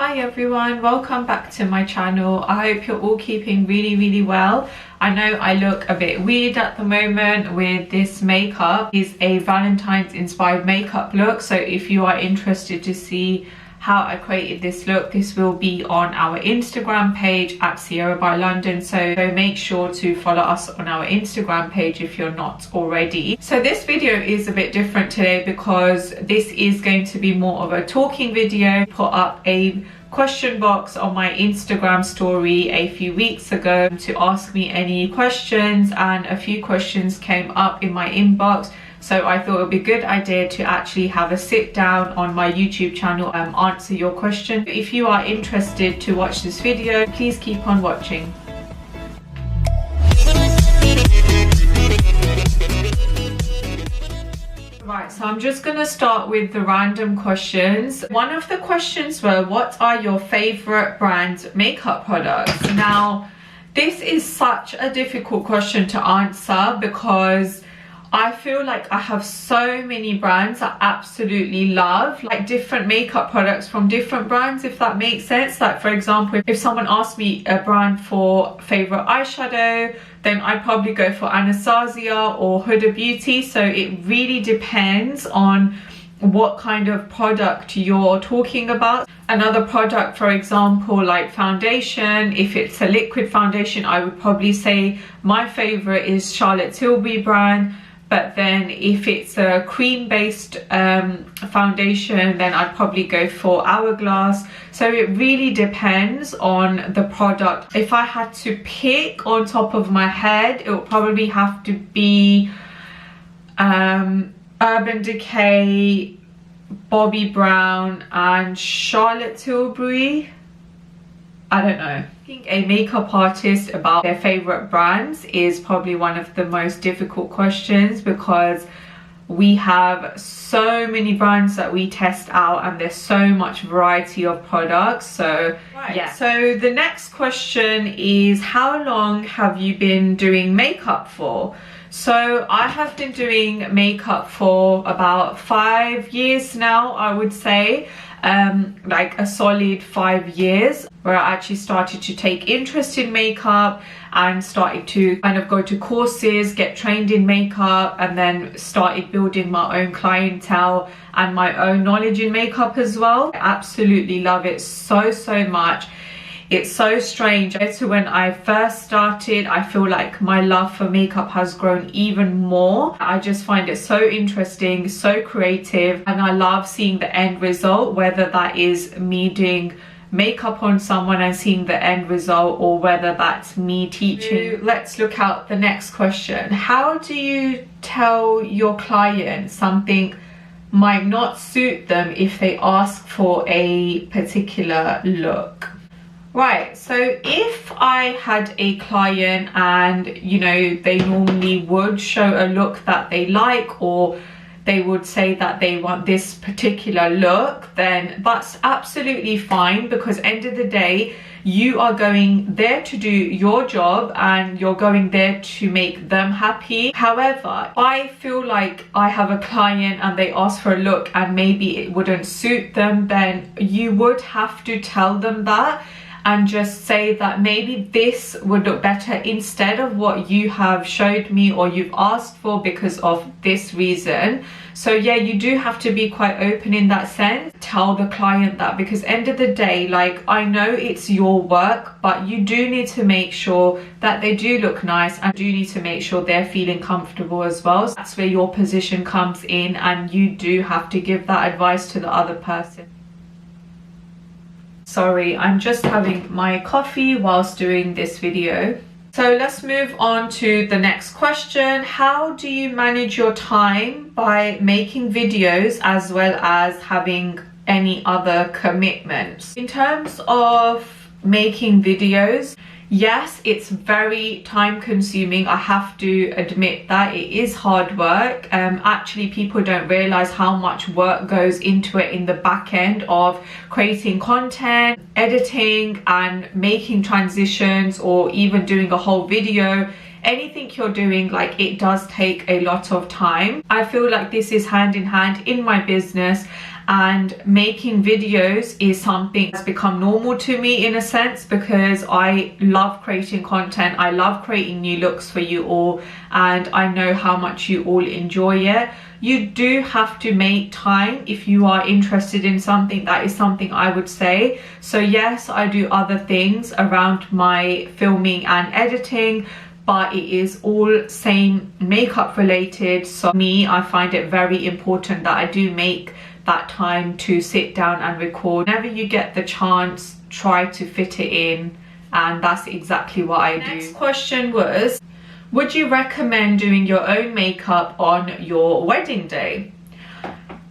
Hi everyone, welcome back to my channel. I hope you're all keeping really well. I know I look a bit weird at the moment with this makeup. It's a Valentine's inspired makeup look, so if you are interested to see how I created this look, this will be on our Instagram page at Sierra by London, so make sure to follow us on our Instagram page if you're not already. So this video is a bit different today because this is going to be more of a talking video. Put up a question box on my Instagram story a few weeks ago to ask me any questions, and a few questions came up in my inbox. So I thought it would be a good idea to actually have a sit down on my YouTube channel and answer your question. If you are interested to watch this video, please keep on watching. Right, so I'm just going to start with the random questions. One of the questions were, what are your favorite brand makeup products? Now, this is such a difficult question to answer because I feel like I have so many brands I absolutely love, like different makeup products from different brands, if that makes sense. Like for example, if someone asked me a brand for favorite eyeshadow, then I'd probably go for Anastasia or Huda Beauty. So it really depends on what kind of product you're talking about. Another product, for example, like foundation, if it's a liquid foundation, I would probably say my favorite is Charlotte Tilbury brand. But then if it's a cream based foundation, then I'd probably go for Hourglass. So it really depends on the product. If I had to pick on top of my head, it would probably have to be Urban Decay, Bobbi Brown and Charlotte Tilbury. I don't know. Asking a makeup artist about their favorite brands is probably one of the most difficult questions because we have so many brands that we test out and there's so much variety of products. So yeah. So the next question is, how long have you been doing makeup for? So I have been doing makeup for about 5 years now, I would say. Like a solid 5 years, where I actually started to take interest in makeup and started to kind of go to courses, get trained in makeup, and then started building my own clientele and my own knowledge in makeup as well. I absolutely love it so much. It's so strange. To when I first started, I feel like my love for makeup has grown even more. I just find it so interesting, so creative, and I love seeing the end result, whether that is me doing makeup on someone and seeing the end result, or whether that's me teaching. Let's look at the next question. How do you tell your client something might not suit them if they ask for a particular look? Right, so if I had a client and, you know, they normally would show a look that they like, or they would say that they want this particular look, then that's absolutely fine, because end of the day, you are going there to do your job and you're going there to make them happy. However, if I feel like I have a client and they ask for a look and maybe it wouldn't suit them, then you would have to tell them that and just say that maybe this would look better instead of what you have showed me or you've asked for because of this reason. So yeah, you do have to be quite open in that sense. Tell the client that, because end of the day, like, I know it's your work, but you do need to make sure that they do look nice and do need to make sure they're feeling comfortable as well. So that's where your position comes in, and you do have to give that advice to the other person. Sorry, I'm just having my coffee whilst doing this video. So let's move on to the next question. How do you manage your time by making videos as well as having any other commitments? In terms of making videos, yes, it's very time consuming. I have to admit that it is hard work. Actually, people don't realize how much work goes into it in the back end of creating content, editing and making transitions, or even doing a whole video. Anything you're doing, like, it does take a lot of time. I feel like this is hand in hand in my business, and making videos is something that's become normal to me in a sense, because I love creating content. I love creating new looks for you all, and I know how much you all enjoy it. You do have to make time if you are interested in something. That is something I would say. So yes, I do other things around my filming and editing, but it is all same makeup related. So me, I find it very important that I do make that time to sit down and record. Whenever you get the chance, try to fit it in, and that's exactly what I do. Next question was, would you recommend doing your own makeup on your wedding day?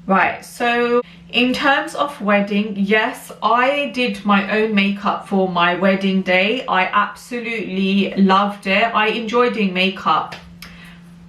Right, so in terms of wedding, yes, I did my own makeup for my wedding day. I absolutely loved it. I enjoy doing makeup.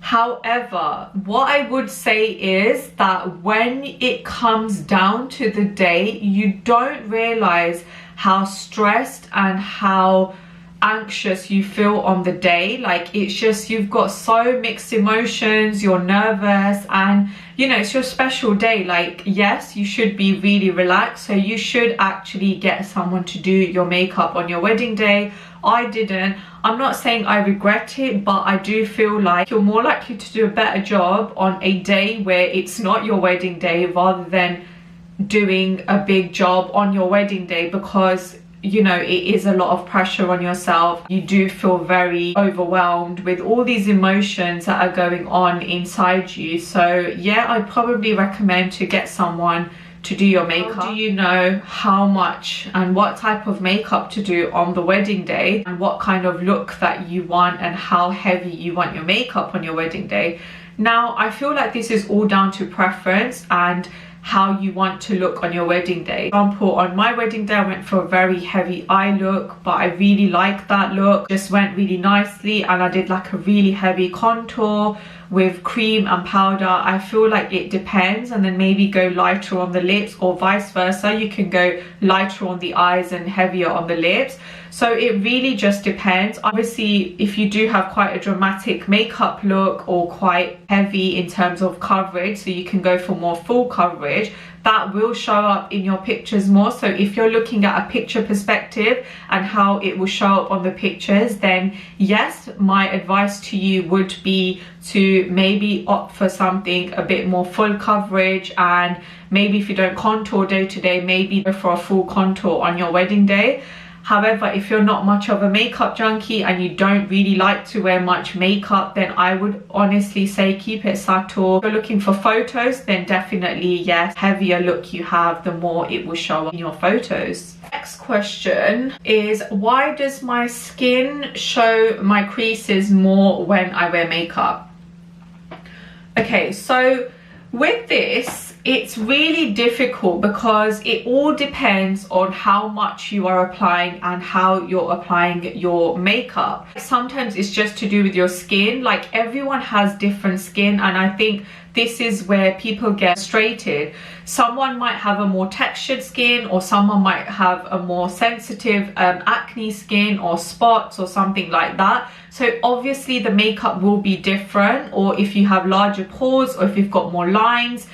However, what I would say is that when it comes down to the day, you don't realize how stressed and how anxious you feel on the day. Like, it's just, you've got so mixed emotions, you're nervous, and you know, it's your special day. Like, yes, you should be really relaxed, so you should actually get someone to do your makeup on your wedding day. I didn't. I'm not saying I regret it, but I do feel like you're more likely to do a better job on a day where it's not your wedding day, rather than doing a big job on your wedding day, because you know, it is a lot of pressure on yourself. You do feel very overwhelmed with all these emotions that are going on inside you. So yeah, I'd probably recommend to get someone to do your makeup. How do you know how much and what type of makeup to do on the wedding day, and what kind of look that you want, and how heavy you want your makeup on your wedding day? Now, I feel like this is all down to preference and how you want to look on your wedding day. For example, on my wedding day, I went for a very heavy eye look, but I really liked that look. Just went really nicely, and I did like a really heavy contour with cream and powder. I feel like it depends, and then maybe go lighter on the lips, or vice versa. You can go lighter on the eyes and heavier on the lips. So it really just depends. Obviously, if you do have quite a dramatic makeup look, or quite heavy in terms of coverage, so you can go for more full coverage, that will show up in your pictures more. So if you're looking at a picture perspective and how it will show up on the pictures, then yes, my advice to you would be to maybe opt for something a bit more full coverage, and maybe if you don't contour day to day, maybe go for a full contour on your wedding day. However, if you're not much of a makeup junkie and you don't really like to wear much makeup, then I would honestly say keep it subtle. If you're looking for photos, then definitely yes, heavier look you have, the more it will show up in your photos. Next question is, why does my skin show my creases more when I wear makeup? Okay, so with this, it's really difficult because it all depends on how much you are applying and how you're applying your makeup. Sometimes it's just to do with your skin. Like, everyone has different skin, and I think this is where people get frustrated. Someone might have a more textured skin, or someone might have a more sensitive acne skin, or spots, or something like that. So obviously the makeup will be different, or if you have larger pores, or if you've got more lines,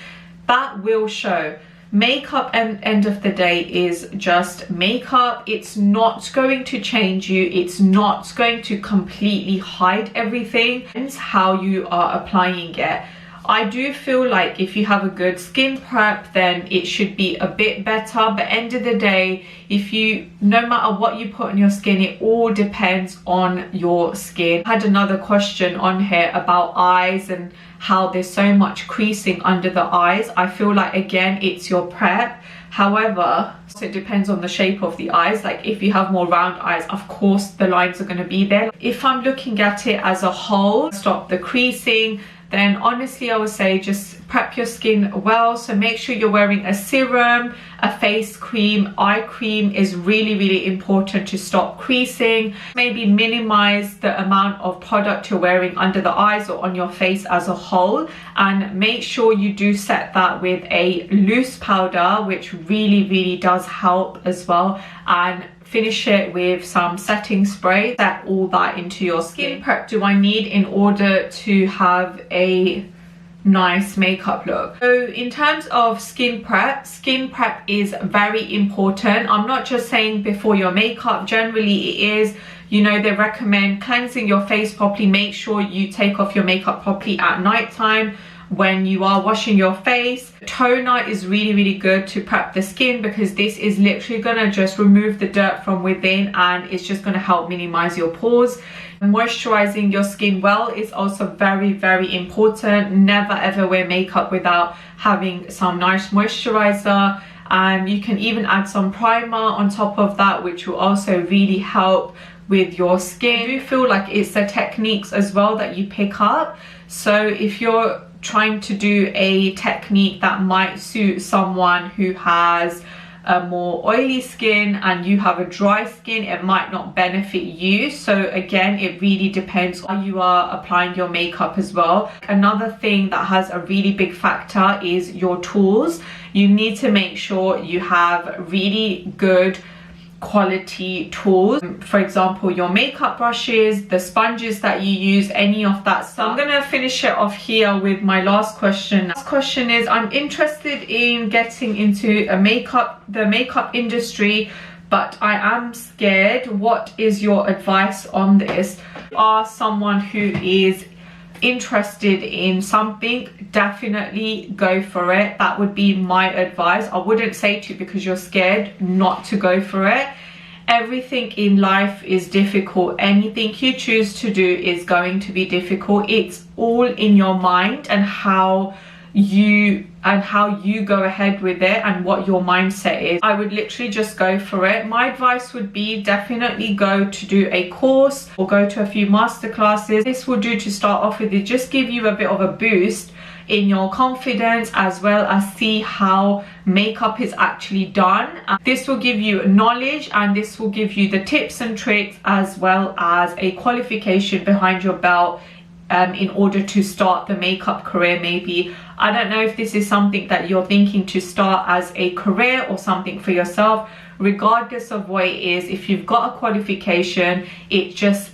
that will show. Makeup at the end of the day is just makeup. It's not going to change you. It's not going to completely hide everything. It's how you are applying it. I do feel like if you have a good skin prep, then it should be a bit better. But end of the day, if you, no matter what you put on your skin, it all depends on your skin. I had another question on here about eyes and how there's so much creasing under the eyes. I feel like, again, it's your prep. However, so it depends on the shape of the eyes. Like, if you have more round eyes, of course the lines are going to be there. If I'm looking at it as a whole, stop the creasing, then honestly I would say just prep your skin well. So make sure you're wearing a serum, a face cream. Eye cream is really important to stop creasing. Maybe minimize the amount of product you're wearing under the eyes or on your face as a whole, and make sure you do set that with a loose powder, which really does help as well, and finish it with some setting spray. Set all that into your skin. Prep do I need in order to have a nice makeup look. So in terms of skin prep is very important. I'm not just saying before your makeup, generally it is. You know, they recommend cleansing your face properly. Make sure you take off your makeup properly at night time when you are washing your face. Toner is really good to prep the skin, because this is literally gonna just remove the dirt from within, and it's just gonna help minimize your pores. Moisturizing your skin well is also very important. Never ever wear makeup without having some nice moisturizer, and you can even add some primer on top of that, which will also really help with your skin. I do feel like it's the techniques as well that you pick up. So if you're trying to do a technique that might suit someone who has a more oily skin and you have a dry skin, it might not benefit you. So again, it really depends on how you are applying your makeup as well. Another thing that has a really big factor is your tools. You need to make sure you have really good quality tools. For example, your makeup brushes, the sponges that you use, any of that stuff. So I'm gonna finish it off here with my last question. Last question is, I'm interested in getting into the makeup industry, but I am scared. What is your advice on this? If you are someone who is interested in something, definitely go for it. That would be my advice. I wouldn't say to, because you're scared, not to go for it. Everything in life is difficult. Anything you choose to do is going to be difficult. It's all in your mind and how you go ahead with it and what your mindset is. I would literally just go for it. My advice would be definitely go to do a course or go to a few master classes. This will do to start off with. It just give you a bit of a boost in your confidence, as well as see how makeup is actually done. This will give you knowledge, and this will give you the tips and tricks, as well as a qualification behind your belt in order to start the makeup career. Maybe, I don't know if this is something that you're thinking to start as a career or something for yourself. Regardless of what it is, if you've got a qualification, it's just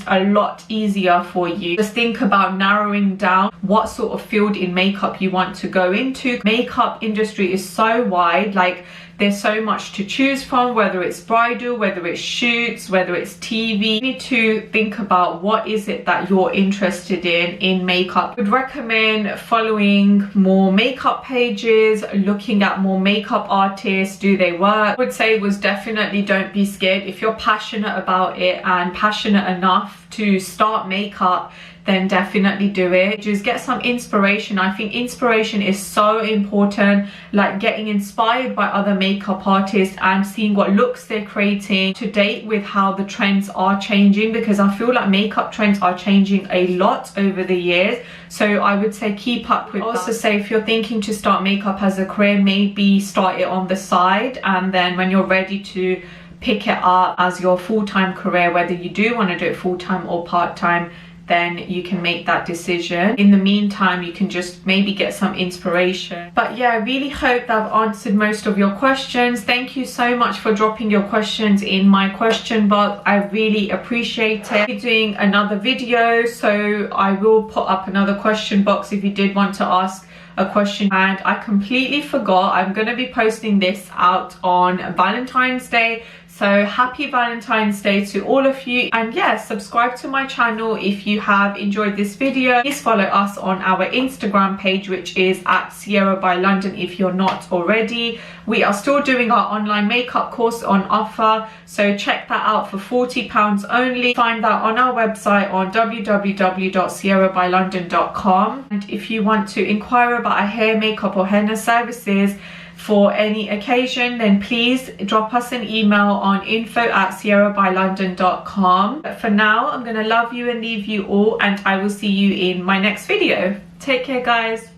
a lot easier for you. Just think about narrowing down what sort of field in makeup you want to go into. Makeup industry is so wide, like there's so much to choose from, whether it's bridal, whether it's shoots, whether it's TV. You need to think about what is it that you're interested in makeup. I would recommend following more makeup pages, looking at more makeup artists, do they work. I would say was definitely don't be scared. If you're passionate about it and passionate enough to start makeup, then definitely do it. Just get some inspiration. I think inspiration is so important, like getting inspired by other makeup artists and seeing what looks they're creating, to date with how the trends are changing, because I feel like makeup trends are changing a lot over the years. So I would say keep up with that. Also say if you're thinking to start makeup as a career, maybe start it on the side, and then when you're ready to pick it up as your full-time career, whether you do want to do it full-time or part-time, then you can make that decision. In the meantime, you can just maybe get some inspiration. But yeah, I really hope that I've answered most of your questions. Thank you so much for dropping your questions in my question box. I really appreciate it. I'm doing another video, so I will put up another question box if you did want to ask a question. And I completely forgot, I'm going to be posting this out on Valentine's Day. So happy Valentine's Day to all of you. And yeah, subscribe to my channel if you have enjoyed this video. Please follow us on our Instagram page, which is at Sierra by London, if you're not already. We are still doing our online makeup course on offer, so check that out for £40 only. Find that on our website on www.sierrabylondon.com. And if you want to inquire about our hair, makeup or henna services for any occasion, then please drop us an email on info@sierrabylondon.com. But for now, I'm gonna love you and leave you all, and I will see you in my next video. Take care, guys.